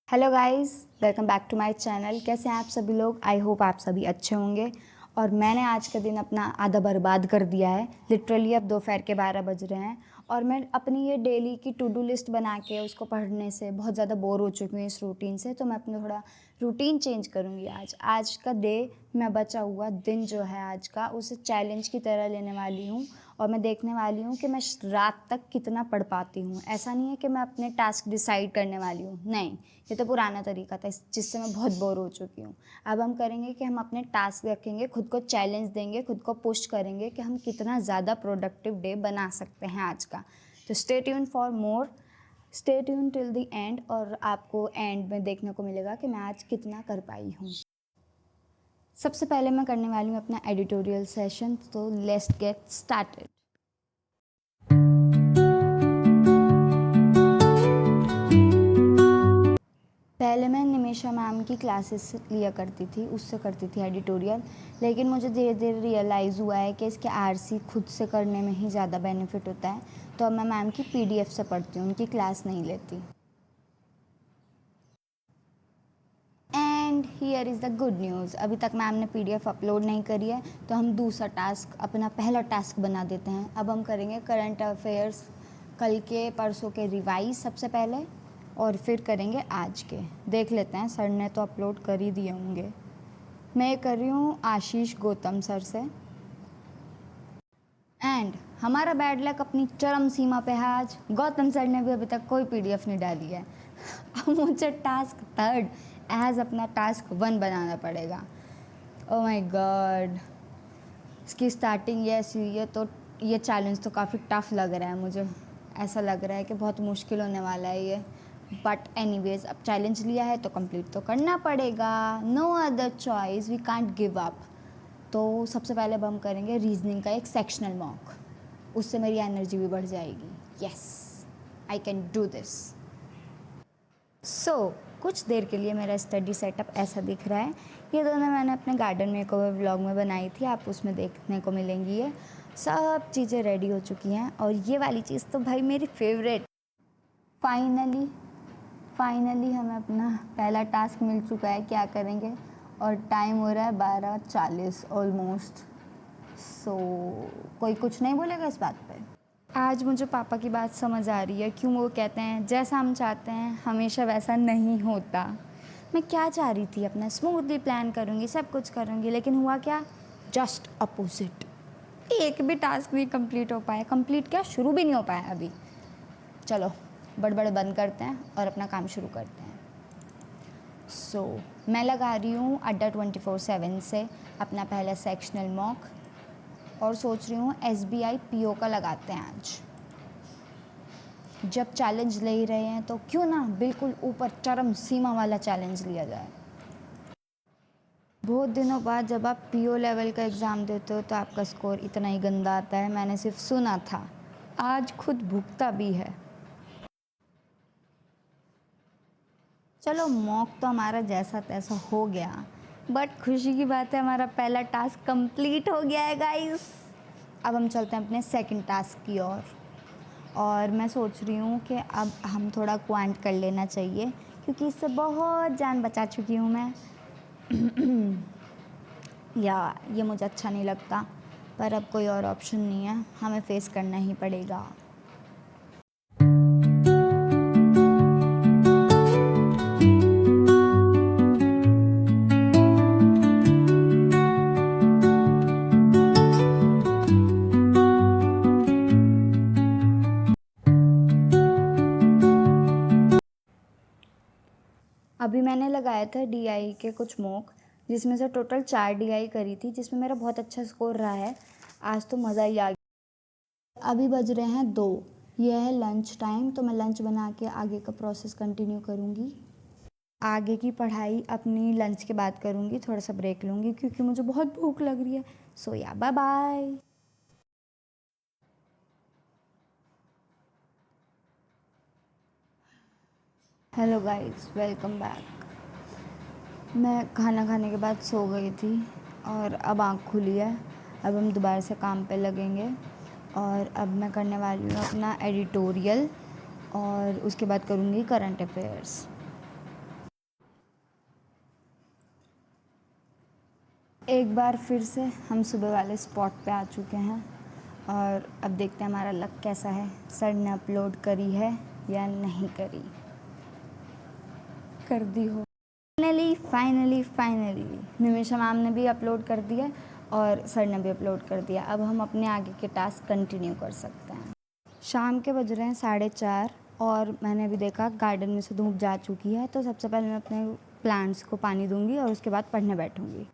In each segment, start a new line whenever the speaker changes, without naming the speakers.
Hello guys, welcome back to my channel. कैसे हैं आप सभी लोग? आई होप आप सभी अच्छे होंगे। और मैंने आज का दिन अपना आधा बर्बाद कर दिया है। लिटरली अब दोपहर के 12 बज रहे हैं और मैं अपनी ये डेली की टू डू लिस्ट बना के उसको पढ़ने से बहुत ज़्यादा बोर हो चुकी हूँ इस रूटीन से। तो मैं अपना थोड़ा रूटीन चेंज करूँगी। आज का डे, मैं बचा हुआ दिन जो है आज का, उसे चैलेंज की तरह लेने वाली हूँ और मैं देखने वाली हूँ कि मैं रात तक कितना पढ़ पाती हूँ। ऐसा नहीं है कि मैं अपने टास्क डिसाइड करने वाली हूँ, नहीं, ये तो पुराना तरीका था जिससे मैं बहुत बोर हो चुकी हूँ। अब हम करेंगे कि हम अपने टास्क रखेंगे, खुद को चैलेंज देंगे, खुद को पुश करेंगे कि हम कितना ज़्यादा प्रोडक्टिव डे बना सकते हैं आज का। तो stay tune for more, stay tune till the end और आपको एंड में देखने को मिलेगा कि मैं आज कितना कर पाई हूँ। सबसे पहले मैं करने वाली हूँ अपना एडिटोरियल सेशन, तो लेट्स गेट स्टार्टेड। पहले मैं निमिषा मैम की क्लासेस लिया करती थी, उससे करती थी एडिटोरियल, लेकिन मुझे धीरे धीरे रियलाइज़ हुआ है कि इसके आरसी खुद से करने में ही ज़्यादा बेनिफिट होता है। तो अब मैं मैम की पीडीएफ से पढ़ती हूँ, उनकी क्लास नहीं लेती। And here is the good news, अभी तक मैम ने पीडीएफ अपलोड नहीं करी है, तो हम दूसरा टास्क, अपना पहला टास्क बना देते हैं। अब हम करेंगे करंट अफेयर्स, कल के परसों के रिवाइज सबसे पहले, और फिर करेंगे आज के। देख लेते हैं, सर ने तो अपलोड कर ही दिए होंगे। मैं कर रही हूँ आशीष गौतम सर से। एंड हमारा बैड लक अपनी चरम सीमा पे है आज। गौतम सर ने भी अभी तक कोई पीडीएफ नहीं डाली है। अब मुझे टास्क 3 एज अपना टास्क 1 बनाना पड़ेगा। ओह माय गॉड, इसकी स्टार्टिंग ये ऐसी हुई है, तो ये चैलेंज तो काफ़ी टफ लग रहा है मुझे। ऐसा लग रहा है कि बहुत मुश्किल होने वाला है ये, बट एनीवेज अब चैलेंज लिया है तो कंप्लीट तो करना पड़ेगा। No other choice, we can't give up. तो सबसे पहले अब हम करेंगे रीजनिंग का एक सेक्शनल मॉक, उससे मेरी एनर्जी भी बढ़ जाएगी। Yes, I can do this. So कुछ देर के लिए मेरा स्टडी सेटअप ऐसा दिख रहा है। ये दोनों मैंने अपने गार्डन मेकओवर व्लॉग में बनाई थी, आप उसमें देखने को मिलेंगी। ये सब चीज़ें रेडी हो चुकी हैं और ये वाली चीज़ तो भाई मेरी फेवरेट। फाइनली हमें अपना पहला टास्क मिल चुका है, क्या करेंगे, और टाइम हो रहा है 12:40 ऑलमोस्ट। सो कोई कुछ नहीं बोलेगा इस बात पे। आज मुझे पापा की बात समझ आ रही है, क्यों वो कहते हैं जैसा हम चाहते हैं हमेशा वैसा नहीं होता। मैं क्या चाह रही थी, अपना स्मूथली प्लान करूँगी, सब कुछ करूँगी, लेकिन हुआ क्या, जस्ट अपोजिट। एक भी टास्क नहीं कंप्लीट हो पाया, कंप्लीट क्या, शुरू भी नहीं हो पाया अभी। चलो बड़बड़ बंद करते हैं और अपना काम शुरू करते हैं। सो मैं लगा रही हूँ अड्डा 24/7 से अपना पहला सेक्शनल मॉक, और सोच रही हूँ SBI PO का लगाते हैं आज। जब चैलेंज ले ही रहे हैं तो क्यों ना बिल्कुल ऊपर चरम सीमा वाला चैलेंज लिया जाए। बहुत दिनों बाद जब आप PO लेवल का एग्ज़ाम देते हो तो आपका स्कोर इतना ही गंदा आता है, मैंने सिर्फ सुना था, आज खुद भुगता भी है। चलो मॉक तो हमारा जैसा तैसा हो गया, बट खुशी की बात है हमारा पहला टास्क कंप्लीट हो गया है गाइस। अब हम चलते हैं अपने सेकंड टास्क की ओर, और मैं सोच रही हूँ कि अब हम थोड़ा क्वांट कर लेना चाहिए, क्योंकि इससे बहुत जान बचा चुकी हूँ मैं। या ये मुझे अच्छा नहीं लगता, पर अब कोई और ऑप्शन नहीं है, हमें फेस करना ही पड़ेगा। अभी मैंने लगाया था DI के कुछ मॉक, जिसमें से टोटल 4 DI करी थी, जिसमें मेरा बहुत अच्छा स्कोर रहा है। आज तो मज़ा ही आ गया। अभी बज रहे हैं 2, यह है लंच टाइम, तो मैं लंच बना के आगे का प्रोसेस कंटिन्यू करूँगी। आगे की पढ़ाई अपनी लंच के बाद करूँगी, थोड़ा सा ब्रेक लूँगी क्योंकि मुझे बहुत भूख लग रही है। So yeah bye bye. Hello guys, welcome back. मैं खाना खाने के बाद सो गई थी और अब आँख खुली है। अब हम दोबारा से काम पे लगेंगे और अब मैं करने वाली हूँ अपना एडिटोरियल, और उसके बाद करूँगी करंट अफेयर्स। एक बार फिर से हम सुबह वाले स्पॉट पे आ चुके हैं और अब देखते हैं हमारा लक कैसा है। सर ने अपलोड करी है या नहीं करी। कर दी हो। फाइनली निमिषा मैम ने भी अपलोड कर दिया और सर ने भी अपलोड कर दिया। अब हम अपने आगे के टास्क कंटिन्यू कर सकते हैं। शाम के बज रहे हैं 4:30 और मैंने अभी देखा गार्डन में से धूप जा चुकी है, तो सबसे पहले मैं अपने प्लांट्स को पानी दूंगी और उसके बाद पढ़ने बैठूंगी।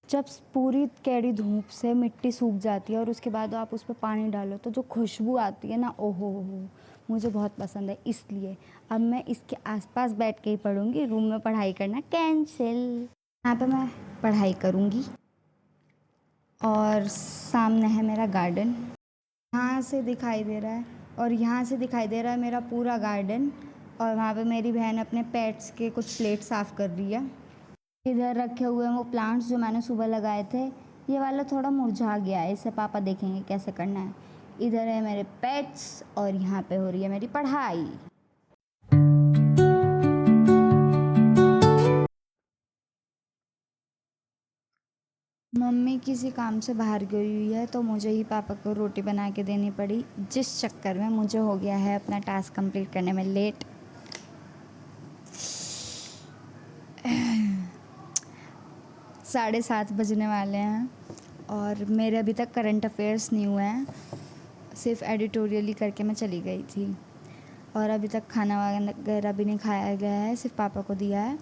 जब पूरी कैड़ी धूप से मिट्टी सूख जाती है और उसके बाद आप उस पर पानी डालो तो जो खुशबू आती है ना, ओहो हो, मुझे बहुत पसंद है। इसलिए अब मैं इसके आसपास बैठ के ही पढ़ूंगी। रूम में पढ़ाई करना कैंसिल। यहाँ पे मैं पढ़ाई करूँगी और सामने है मेरा गार्डन। यहाँ से दिखाई दे रहा है और यहाँ से दिखाई दे रहा है मेरा पूरा गार्डन। और वहाँ पे मेरी बहन अपने पेट्स के कुछ प्लेट साफ़ कर रही है। इधर रखे हुए हैं वो प्लांट्स जो मैंने सुबह लगाए थे। ये वाला थोड़ा मुरझा गया है, इसे पापा देखेंगे कैसे करना है। इधर है मेरे पेट्स और यहाँ पे हो रही है मेरी पढ़ाई। मम्मी किसी काम से बाहर गई हुई है तो मुझे ही पापा को रोटी बना के देनी पड़ी, जिस चक्कर में मुझे हो गया है अपना टास्क कंप्लीट करने में लेट। 7:30 बजने वाले हैं और मेरे अभी तक करंट अफेयर्स नहीं हुए हैं। सिर्फ एडिटोरियल ही करके मैं चली गई थी और अभी तक खाना वगैरह भी नहीं खाया गया है, सिर्फ पापा को दिया है।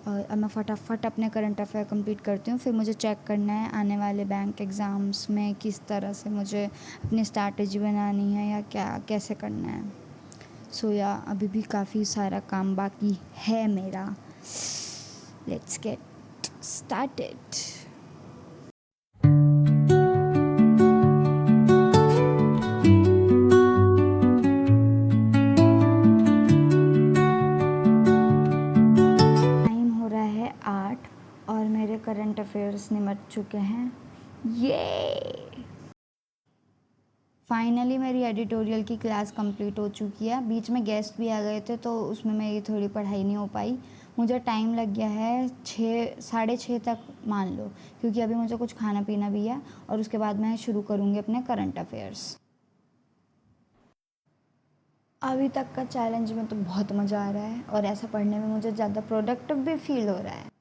और अब मैं फटाफट अपने करंट अफेयर कंप्लीट करती हूँ। फिर मुझे चेक करना है आने वाले बैंक एग्ज़ाम्स में किस तरह से मुझे अपनी स्ट्रैटेजी बनानी है या क्या कैसे करना है। सो या अभी भी काफ़ी सारा काम बाकी है मेरा। Let's get started. टाइम हो रहा है 8 और मेरे करंट अफेयर्स निमट चुके हैं। ये फाइनली मेरी एडिटोरियल की क्लास कंप्लीट हो चुकी है। बीच में गेस्ट भी आ गए थे तो उसमें मेरी थोड़ी पढ़ाई नहीं हो पाई। मुझे टाइम लग गया है 6 तक मान लो, क्योंकि अभी मुझे कुछ खाना पीना भी है और उसके बाद मैं शुरू करूँगी अपने करंट अफेयर्स। अभी तक का चैलेंज में तो बहुत मज़ा आ रहा है और ऐसा पढ़ने में मुझे ज़्यादा प्रोडक्टिव भी फील हो रहा है।